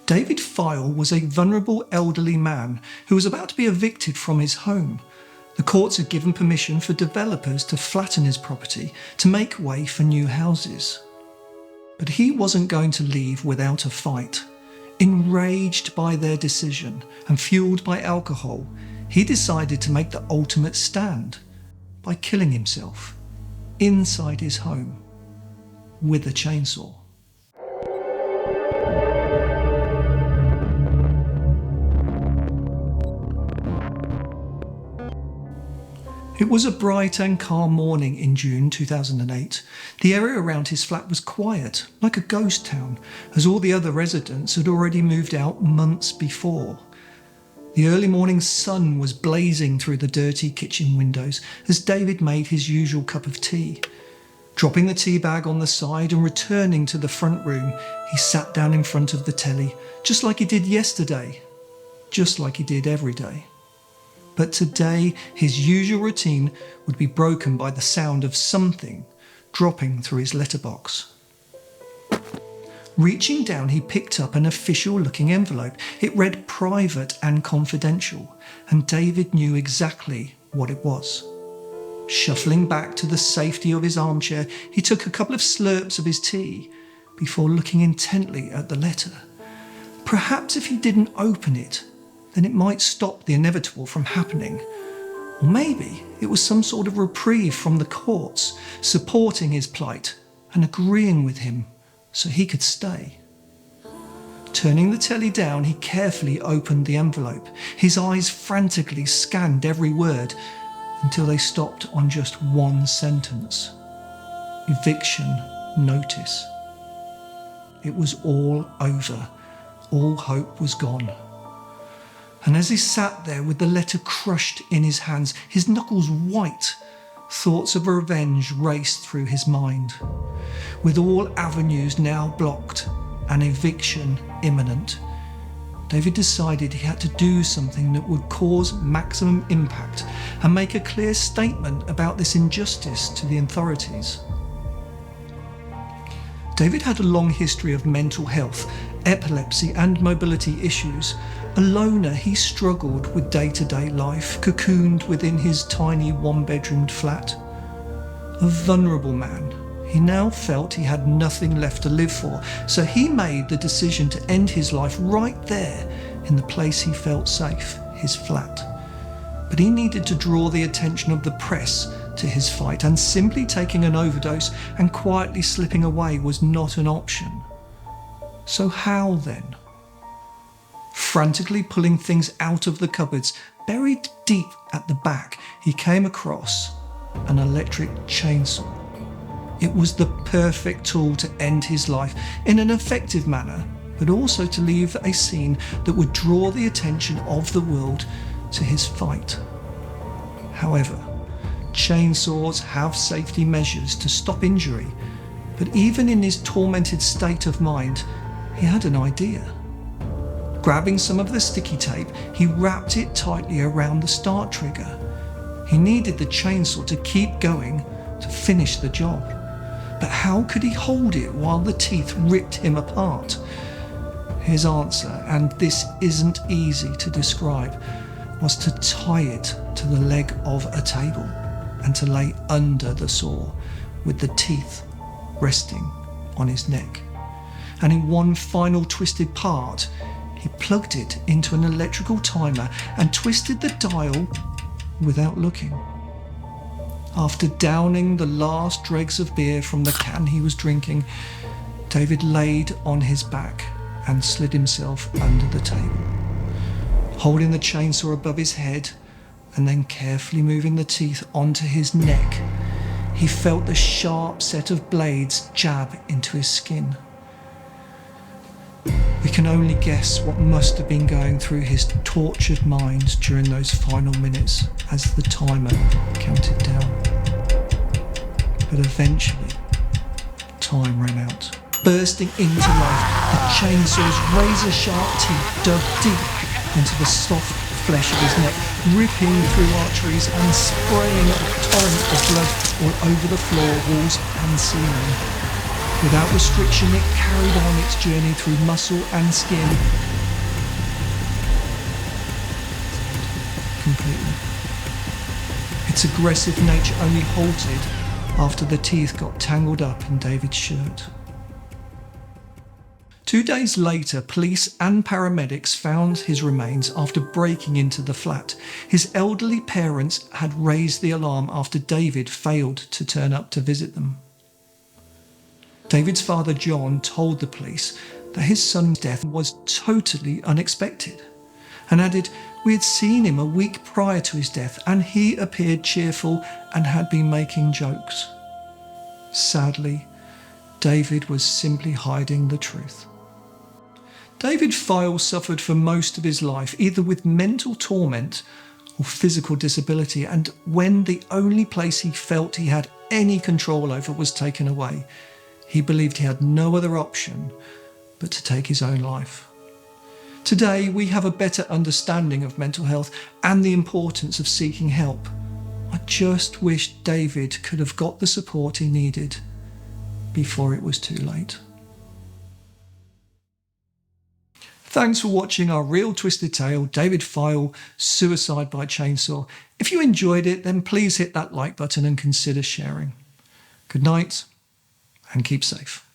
David Phyall was a vulnerable elderly man who was about to be evicted from his home. The courts had given permission for developers to flatten his property to make way for new houses. But he wasn't going to leave without a fight. Enraged by their decision and fueled by alcohol, he decided to make the ultimate stand by killing himself inside his home with a chainsaw. It was a bright and calm morning in June 2008. The area around his flat was quiet, like a ghost town, as all the other residents had already moved out months before. The early morning sun was blazing through the dirty kitchen windows as David made his usual cup of tea. Dropping the tea bag on the side and returning to the front room, he sat down in front of the telly, just like he did yesterday, just like he did every day. But today, his usual routine would be broken by the sound of something dropping through his letterbox. Reaching down, he picked up an official-looking envelope. It read "Private and Confidential," and David knew exactly what it was. Shuffling back to the safety of his armchair, he took a couple of slurps of his tea before looking intently at the letter. Perhaps if he didn't open it, then it might stop the inevitable from happening. Or maybe it was some sort of reprieve from the courts, supporting his plight and agreeing with him so he could stay. Turning the telly down, he carefully opened the envelope. His eyes frantically scanned every word until they stopped on just one sentence: Eviction Notice. It was all over. All hope was gone. And as he sat there with the letter crushed in his hands, his knuckles white, thoughts of revenge raced through his mind. With all avenues now blocked and eviction imminent, David decided he had to do something that would cause maximum impact and make a clear statement about this injustice to the authorities. David had a long history of mental health, epilepsy and mobility issues. A loner, he struggled with day-to-day life, cocooned within his tiny one-bedroomed flat. A vulnerable man, he now felt he had nothing left to live for, so he made the decision to end his life right there in the place he felt safe, his flat. But he needed to draw the attention of the press to his fight, and simply taking an overdose and quietly slipping away was not an option. So how then? Frantically pulling things out of the cupboards, buried deep at the back, he came across an electric chainsaw. It was the perfect tool to end his life in an effective manner, but also to leave a scene that would draw the attention of the world to his fight. However, chainsaws have safety measures to stop injury, but even in his tormented state of mind, he had an idea. Grabbing some of the sticky tape, he wrapped it tightly around the start trigger. He needed the chainsaw to keep going to finish the job. But how could he hold it while the teeth ripped him apart? His answer, and this isn't easy to describe, was to tie it to the leg of a table and to lay under the saw with the teeth resting on his neck. And in one final twisted part, he plugged it into an electrical timer and twisted the dial without looking. After downing the last dregs of beer from the can he was drinking, David laid on his back and slid himself under the table. Holding the chainsaw above his head and then carefully moving the teeth onto his neck, he felt the sharp set of blades jab into his skin. We can only guess what must have been going through his tortured mind during those final minutes as the timer counted down. But eventually, time ran out. Bursting into life, the chainsaw's razor-sharp teeth dug deep into the soft flesh of his neck, ripping through arteries and spraying a torrent of blood all over the floor, walls and ceiling. Without restriction, it carried on its journey through muscle and skin completely. Its aggressive nature only halted after the teeth got tangled up in David's shirt. 2 days later, police and paramedics found his remains after breaking into the flat. His elderly parents had raised the alarm after David failed to turn up to visit them. David's father, John, told the police that his son's death was totally unexpected and added, "We had seen him a week prior to his death and he appeared cheerful and had been making jokes." Sadly, David was simply hiding the truth. David Phyall suffered for most of his life either with mental torment or physical disability, and when the only place he felt he had any control over was taken away, he believed he had no other option but to take his own life. Today, we have a better understanding of mental health and the importance of seeking help. I just wish David could have got the support he needed before it was too late. Thanks for watching our real twisted tale, David Phyall, Suicide by Chainsaw. If you enjoyed it, then please hit that like button and consider sharing. Good night, and keep safe.